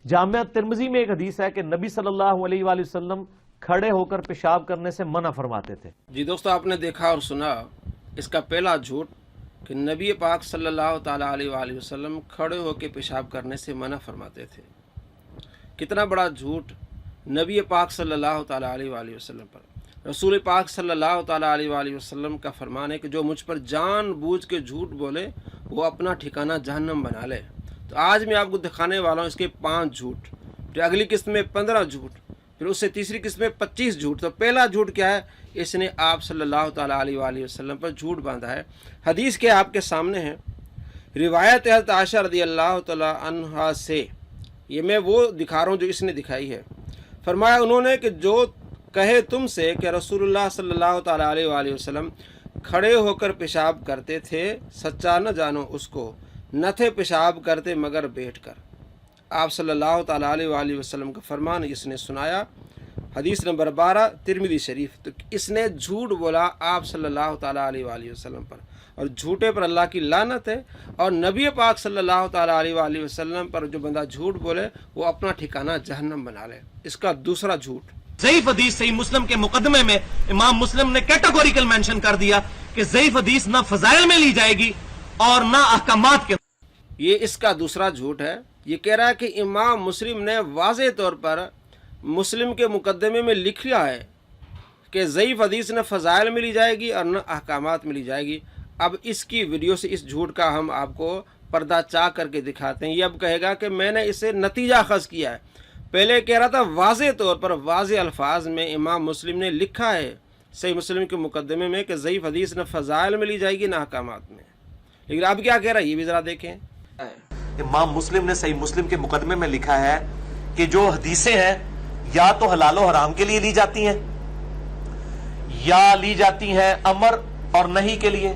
جامعہ ترمذی میں ایک حدیث ہے کہ نبی صلی اللہ علیہ وآلہ وسلم کھڑے ہو کر پیشاب کرنے سے منع فرماتے تھے۔ جی دوستو، آپ نے دیکھا اور سنا اس کا پہلا جھوٹ کہ نبی پاک صلی اللہ تعالیٰ علیہ وآلہ وسلم کھڑے ہو کے پیشاب کرنے سے منع فرماتے تھے۔ کتنا بڑا جھوٹ نبی پاک صلی اللہ تعالیٰ علیہ وآلہ وسلم پر۔ رسول پاک صلی اللہ تعالیٰ علیہ وآلہ وسلم کا فرمان ہے کہ جو مجھ پر جان بوجھ کے جھوٹ بولے وہ اپنا ٹھکانہ جہنم بنا لے۔ تو آج میں آپ کو دکھانے والا ہوں اس کے 5 جھوٹ، پھر اگلی قسط میں 15 جھوٹ، پھر اس سے تیسری قسط میں 25 جھوٹ۔ تو پہلا جھوٹ کیا ہے؟ اس نے آپ صلی اللہ تعالیٰ علیہ وآلہ وسلم پر جھوٹ باندھا ہے۔ حدیث کے آپ کے سامنے ہے، روایت حضرت عائشہ رضی اللہ تعالیٰ عنہا سے، یہ میں وہ دکھا رہا ہوں جو اس نے دکھائی ہے۔ فرمایا انہوں نے کہ جو کہے تم سے کہ رسول اللہ صلی اللہ تعالیٰ علیہ وآلہ وسلم کھڑے ہو کر پیشاب کرتے تھے، سچا نہ جانو اس کو، نہ تھے پیشاب کرتے مگر بیٹھ کر۔ آپ صلی اللہ تعالیٰ علیہ وآلہ وسلم کا فرمان اس نے سنایا۔ حدیث نمبر 12 ترمذی شریف۔ تو اس نے جھوٹ بولا آپ صلی اللہ تعالیٰ علیہ وآلہ وسلم پر، اور جھوٹے پر اللہ کی لعنت ہے۔ اور نبی پاک صلی اللہ تعالیٰ علیہ وآلہ وسلم پر جو بندہ جھوٹ بولے وہ اپنا ٹھکانہ جہنم بنا لے۔ اس کا دوسرا جھوٹ، ضعیف حدیث صحیح مسلم کے مقدمے میں امام مسلم نے کیٹیگوریکل مینشن کر دیا کہ ضعیف حدیث نہ فضائل میں لی جائے گی اور نہ احکامات کے۔ یہ اس کا دوسرا جھوٹ ہے۔ یہ کہہ رہا ہے کہ امام مسلم نے واضح طور پر مسلم کے مقدمے میں لکھا ہے کہ ضعیف حدیث نہ فضائل میں لی جائے گی اور نہ احکامات میں لی جائے گی۔ اب اس کی ویڈیو سے اس جھوٹ کا ہم آپ کو پردہ چاک کر کے دکھاتے ہیں۔ یہ اب کہے گا کہ میں نے اسے نتیجہ اخذ کیا ہے۔ پہلے کہہ رہا تھا واضح طور پر، واضح الفاظ میں امام مسلم نے لکھا ہے صحیح مسلم کے مقدمے میں کہ ضعیف حدیث نہ فضائل میں لی جائے گی نہ احکامات میں، لیکن اب کیا کہہ رہا ہے یہ بھی ذرا دیکھیں۔ امام مسلم نے صحیح مسلم کے مقدمے میں لکھا ہے کہ جو حدیثیں ہیں یا تو حلال و حرام کے لیے لی جاتی ہیں یا لی جاتی ہیں امر اور نہی کے لیے،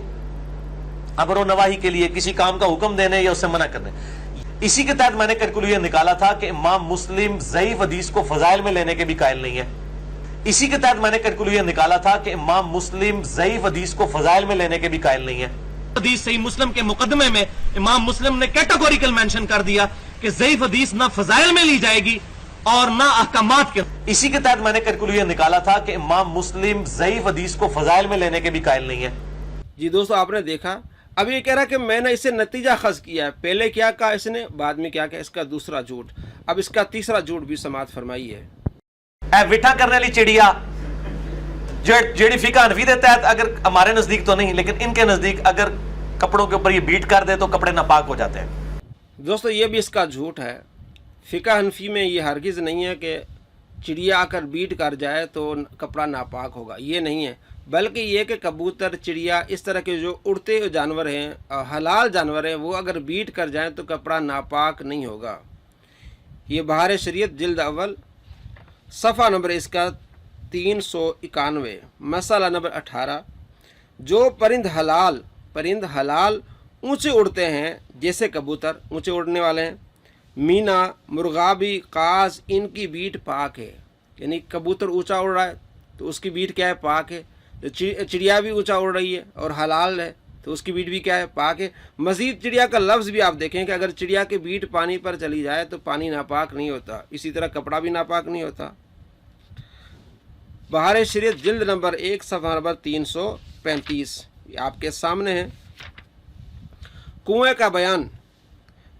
امر و نواہی کے لیے، کسی کام کا حکم دینے یا اس سے منع کرنے۔ اسی کے تحت میں نے کیلکولیشن نکالا تھا کہ امام مسلم ضعیف حدیث کو فضائل میں لینے کے بھی قائل نہیں ہے۔ اسی کے تحت میں نے کیلکولیشن نکالا تھا کہ امام مسلم ضعیف حدیث کو فضائل میں لینے کے بھی قائل نہیں ہے۔ حدیث صحیح مسلم کے مقدمے میں امام مسلم نے کیٹیگوریکل مینشن کر دیا کہ ضعیف حدیث نہ فضائل میں لی جائے گی اور نہ احکامات کے۔ اسی کے تحت میں نے کیلکولیشن نکالا تھا کہ امام مسلم ضعیف حدیث کو فضائل میں لینے کے بھی قائل نہیں ہے۔ جی دوستو، آپ نے دیکھا، اب یہ کہہ رہا کہ میں نے اسے نتیجہ اخذ کیا ہے۔ پہلے کیا کہا اس نے، بعد میں کیا کہا، اس کا دوسرا جھوٹ۔ اب اس کا تیسرا جھوٹ بھی سماعت فرمائی ہے۔ اے وٹھا کرنے والی چڑیا جیڑی فقہ حنفی دے تحت، اگر ہمارے نزدیک تو نہیں لیکن ان کے نزدیک اگر کپڑوں کے اوپر یہ بیٹ کر دے تو کپڑے ناپاک ہو جاتے ہیں۔ دوستو یہ بھی اس کا جھوٹ ہے۔ فقہ حنفی میں یہ ہرگز نہیں ہے کہ چڑیا آ کر بیٹ کر جائے تو کپڑا ناپاک ہوگا، یہ نہیں ہے، بلکہ یہ کہ کبوتر، چڑیا، اس طرح کے جو اڑتے ہوئے جانور ہیں، حلال جانور ہیں، وہ اگر بیٹ کر جائیں تو کپڑا ناپاک نہیں ہوگا۔ یہ بہار شریعت جلد اول صفحہ نمبر اس کا 391، مسئلہ نمبر 18، جو پرند حلال اونچے اڑتے ہیں جیسے کبوتر اونچے اڑنے والے ہیں، مینا، مرغابی، قاز، ان کی بیٹ پاک ہے۔ یعنی کبوتر اونچا اڑ رہا ہے تو اس کی بیٹ کیا ہے؟ پاک ہے۔ چڑیا بھی اونچا اڑ رہی ہے اور حلال ہے تو اس کی بیٹ بھی کیا ہے؟ پاک ہے۔ مزید چڑیا کا لفظ بھی آپ دیکھیں کہ اگر چڑیا کی بیٹ پانی پر چلی جائے تو پانی ناپاک نہیں ہوتا، اسی طرح کپڑا بھی ناپاک نہیں ہوتا۔ بہار شریعت جلد نمبر 1 صفحہ نمبر 335 یہ آپ کے سامنے ہے۔ کنویں کا بیان،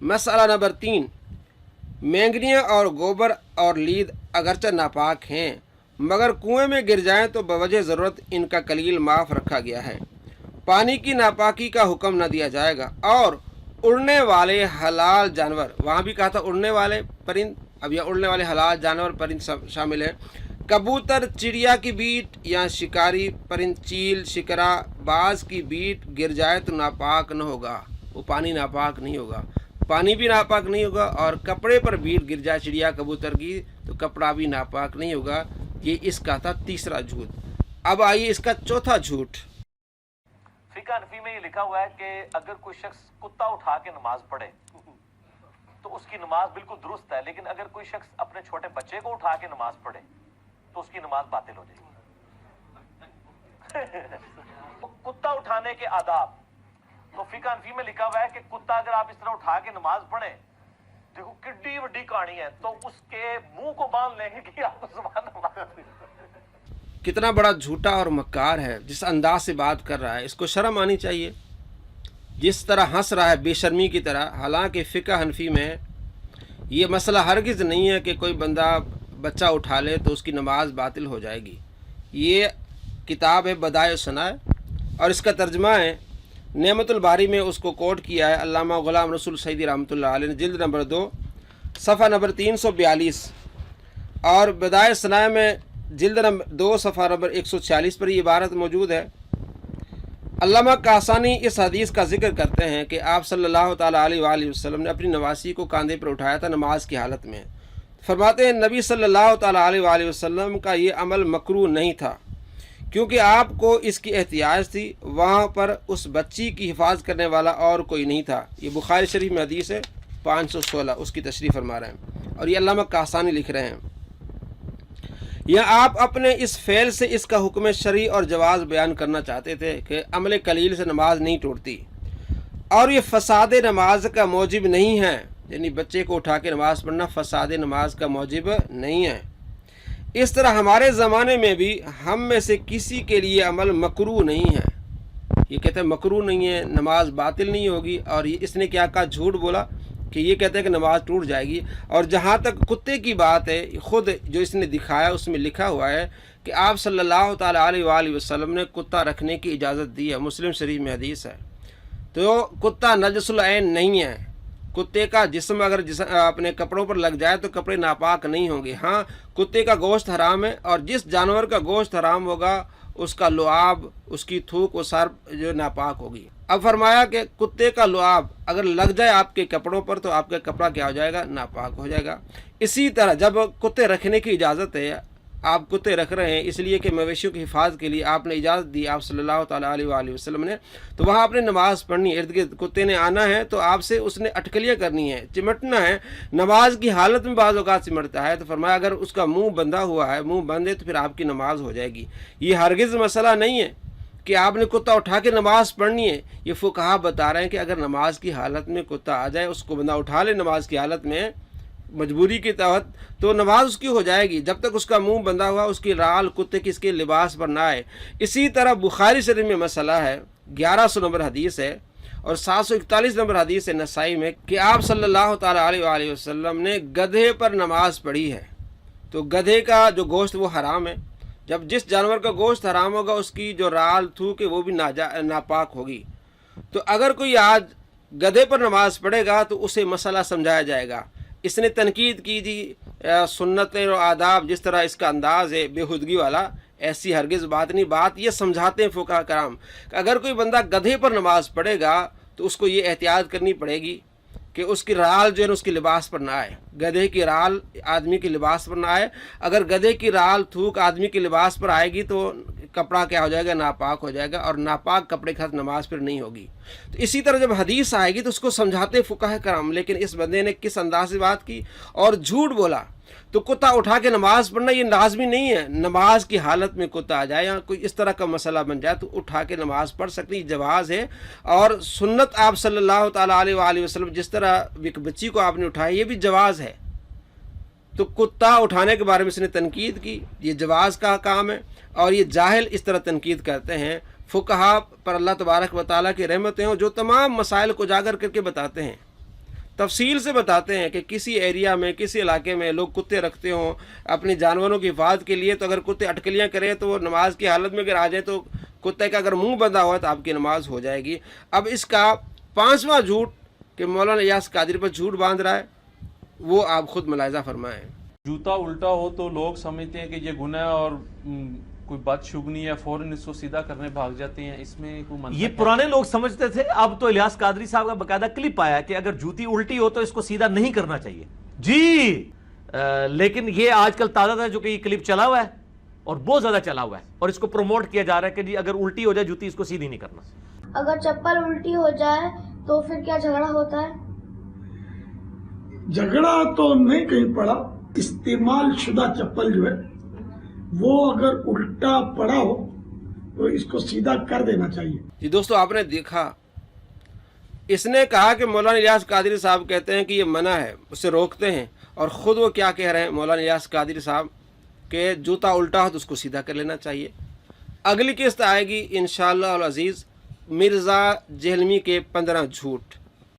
مسئلہ نمبر 3، مینگنیاں اور گوبر اور لید اگرچہ ناپاک ہیں مگر کنویں میں گر جائیں تو بوجہ ضرورت ان کا کلیل معاف رکھا گیا ہے، پانی کی ناپاکی کا حکم نہ دیا جائے گا۔ اور اڑنے والے حلال جانور، وہاں بھی کہا تھا اڑنے والے پرند، اب یہ اڑنے والے حلال جانور پرند شامل ہیں۔ کبوتر، چڑیا کی بیٹ یا شکاری پرند، چیل، شکرا، باز کی بیٹ گر جائے تو ناپاک نہ ہوگا، وہ پانی ناپاک نہیں ہوگا، پانی بھی ناپاک نہیں ہوگا، اور کپڑے پر بیٹ گر جائے چڑیا کبوتر کی تو کپڑا بھی ناپاک نہیں ہوگا۔ یہ اس کا تھا تیسرا جھوٹ۔ اب آئیے اس کا چوتھا جھوٹ۔ فقہ حنفی میں یہ لکھا ہوا ہے کہ اگر کوئی شخص کتا اٹھا کے نماز پڑھے تو اس کی نماز بالکل درست ہے، لیکن اگر کوئی شخص اپنے چھوٹے بچے کو اٹھا کے نماز پڑھے تو اس کی نماز باطل ہو جائے گی۔ کتا اٹھانے کے آداب، تو فقہ حنفی میں لکھا ہوا ہے کہ کتا اگر آپ اس طرح اٹھا کے نماز پڑھیں देखो किड्डी वड्डी कहानी है, तो उसके मुंह को बांध लेंगे कि आप सुभान अल्लाह। कितना बड़ा झूठा और मक्कार है, जिस अंदाज से बात कर रहा है, इसको शर्म आनी चाहिए। जिस तरह हंस रहा है बेशर्मी की तरह, हालांकि फ़िक़्ह हनफी में ये मसला हरगिज़ नहीं है कि कोई बंदा बच्चा उठा ले तो उसकी नमाज बातिल हो जाएगी। ये किताब है बदाए सनाए और इसका तर्जमा है नेमतुल बारी में उसको कोट किया है अल्लामा गुलाम रसूल सईदी रहमतुल्लाह अलैह ने, जिल्द नंबर 2 सफ़ा नंबर 342, और बदाए सनाए में जिल्द नंबर 2 सफ़ा नंबर 146 पर ये इबारत मौजूद है। अल्लामा कासानी इस हदीस का जिक्र करते हैं कि आप सल्लल्लाहु ताला अलैहि वसल्लम ने अपनी नवासी को कांधे पर उठाया था नमाज की हालत में। फरमाते हैं नबी सल्लल्लाहु ताला अलैहि वसल्लम का ये अमल मकरूह नहीं था, क्योंकि आपको इसकी एहतियाज थी, वहाँ पर उस बच्ची की हिफाजत करने वाला और कोई नहीं था। ये बुखारी शरीफ में हदीस है 516, उसकी तशरीह फरमा रहे हैं और ये अल्लामा कासानी लिख रहे हैं। यह आप अपने इस फ़ेल से इसका हुक्म शरई और जवाज़ बयान करना चाहते थे कि अमल कलील से नमाज नहीं टूटती और ये फ़साद नमाज का मौजिब नहीं है, यानी बच्चे को उठा के नमाज़ पढ़ना फ़साद नमाज का मौजिब नहीं है। इस तरह हमारे ज़माने में भी हम में से किसी के लिए अमल मकरूह नहीं है। ये कहते हैं मकरूह नहीं है, नमाज बातिल नहीं होगी, और ये इसने क्या कहा, झूठ बोला कि ये कहते हैं कि नमाज टूट जाएगी। और जहाँ तक कुत्ते की बात है, ख़ुद जो इसने दिखाया उसमें लिखा हुआ है कि आप सल्लल्लाहु ताला अलैहि वसल्लम ने कुत्ता रखने की इजाज़त दी है, मुस्लिम शरीफ में हदीस है। तो कुत्ता नजसुल ऐन नहीं है। कुत्ते का जिस्म अगर अपने कपड़ों पर लग जाए तो कपड़े नापाक नहीं होंगे। हाँ, कुत्ते का गोश्त हराम है, और जिस जानवर का गोश्त हराम होगा उसका लुआब, उसकी थूक, वो सार जो नापाक होगी। अब फरमाया कि कुत्ते का लुआब अगर लग जाए आपके कपड़ों पर तो आपका कपड़ा क्या हो जाएगा, नापाक हो जाएगा। इसी तरह जब कुत्ते रखने की इजाज़त है, आप कुत्ते रख रहे हैं इसलिए कि मवेशियों की हिफाजत के लिए आपने इजाज़त दी आप सल्लल्लाहु ताला अलैहि वसल्लम ने, तो वहाँ आपने नमाज़ पढ़नी है। इर्द गिर्द कुत्ते ने आना है तो आपसे उसने अटकलियाँ करनी है, चिमटना है। नमाज की हालत में बाज़ औक़ात चिमटता है, तो फरमाया अगर उसका मुंह बंधा हुआ है, मुंह बंद है, तो फिर आपकी नमाज हो जाएगी। ये हरगिज़ मसला नहीं है कि आपने कुत्ता उठा के नमाज़ पढ़नी है। ये फुक़हा बता रहे हैं कि अगर नमाज की हालत में कुत्ता आ जाए, उसको बंदा उठा ले नमाज की हालत में मजबूरी के तहत, तो नमाज उसकी हो जाएगी जब तक उसका मुंह बंधा हुआ, उसकी राल कुत्ते की इसके लिबास पर ना आए। इसी तरह बुखारी शरीफ में मसला है, 1100 नंबर हदीस है, और 741 नंबर हदीस है नसाई में कि आप सल्लल्लाहु ताला अलैहि वसल्लम ने गधे पर नमाज पढ़ी है। तो गधे का जो गोश्त वो हराम है। जब जिस जानवर का गोश्त हराम होगा उसकी जो राल थूक है वो भी नापाक होगी। तो अगर कोई आज गधे पर नमाज पढ़ेगा तो उसे मसला समझाया जाएगा। इसने तनकीद की जी सुन्नतें और आदाब, जिस तरह इसका अंदाज़ है बेहुदगी वाला, ऐसी हरगिज़ बात नहीं। बात ये समझाते हैं फुक़हा कराम कि अगर कोई बंदा गधे पर नमाज पढ़ेगा तो उसको ये एहतियात करनी पड़ेगी कि उसकी राल जो है उसकी लिबास पर ना आए। गधे की राल आदमी के लिबास पर ना आए। अगर गधे की राल थूक आदमी के लिबास पर आएगी तो कपड़ा क्या हो जाएगा, नापाक हो जाएगा, और नापाक कपड़े के साथ नमाज फिर नहीं होगी। तो इसी तरह जब हदीस आएगी तो उसको समझाते फुक़हा कराम। लेकिन इस बंदे ने किस अंदाज से बात की और झूठ बोला। तो कुत्ता उठा के नमाज पढ़ना ये लाज़मी नहीं है। नमाज की हालत में कुत्ता आ जाए या कोई इस तरह का मसला बन जाए तो उठा के नमाज पढ़ सकती, जवाज़ है। और सुन्नत आप सल्लल्लाहु ताला अलैहि वसल्लम जिस तरह एक बच्ची को आपने उठाया, ये भी जवाज़ है। तो कुत्ता उठाने के बारे में इसने तनकीद की, ये जवाज़ का काम है। और ये जाहिल इस तरह तनकीद करते हैं। फुक़हा पर अल्लाह तबारक व तआला की रहमतें हों, जो तमाम मसाइल को उजागर करके बताते हैं, तफसील से बताते हैं कि किसी एरिया में, किसी इलाके में लोग कुत्ते रखते हों अपने जानवरों की हिफाजत के लिए, तो अगर कुत्ते अटकलियाँ करें तो वो नमाज की हालत में अगर आ जाए तो कुत्ते का अगर मुंह बंधा हुआ तो आपकी नमाज हो जाएगी। अब इसका 5वां झूठ कि मौलाना इयास कादरी पर झूठ बांध रहा है, वो आप खुद मुलाहिज़ा फरमाएं। जूता उल्टा हो तो लोग समझते हैं कि ये गुनाह है और कोई बदशुगनी है, फौरन इसको सीधा करने भाग जाते हैं। इसमें कोई मतलब ये पुराने लोग समझते थे। अब तो इलियास कादरी साहब का बकायदा क्लिप आया कि अगर जूती उल्टी हो तो इसको सीधा नहीं करना चाहिए जी। लेकिन ये आजकल ताजा था जो कि ये क्लिप चला हुआ है और बहुत ज्यादा चला हुआ है, और इसको प्रमोट किया जा रहा है कि जी अगर उल्टी हो जाए जूती इसको सीधी नहीं करना। अगर चप्पल उल्टी हो जाए तो फिर क्या झगड़ा होता है? झगड़ा तो नहीं कहीं पड़ा। इस्तेमाल शुदा चप्पल जो है वो अगर उल्टा पड़ा हो तो इसको सीधा कर देना चाहिए। जी दोस्तों, आपने देखा اس نے کہا کہ مولانا الیاس قادری صاحب کہتے ہیں کہ یہ منع ہے، اسے روکتے ہیں، اور خود وہ کیا کہہ رہے ہیں مولانا الیاس قادری صاحب کہ جوتا الٹا ہو تو اس کو سیدھا کر لینا چاہیے۔ اگلی قسط آئے گی انشاءاللہ العزیز مرزا جہلمی کے 15 جھوٹ۔